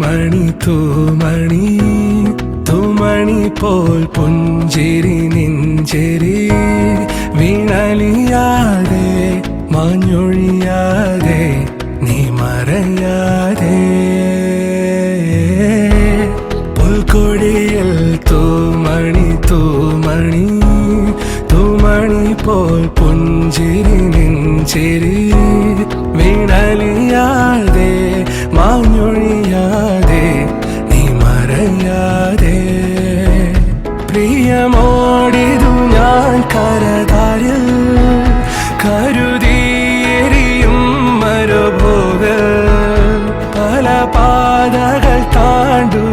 തൂമണി തൂമണി തൂമണി പോൽ പുഞ്ചിരി നെഞ്ചിരി വീണലിയാതെ മാഞ്ഞൊഴിയാതെ നീ മറയാതെ പുൽക്കൊടിയിൽ തൂമണി തൂമണി തൂമണി പോൽ പുഞ്ചിരി നെഞ്ചിരി വീണലിയാതെ മാഞ്ഞൊഴിയാതെ നീ മറയാതെ പ്രിയമോടിതു ഞാൻ കരതാരിൽ കരുതിയെരിയും മരുഭോഗ പല പാതകൾ താണ്ടു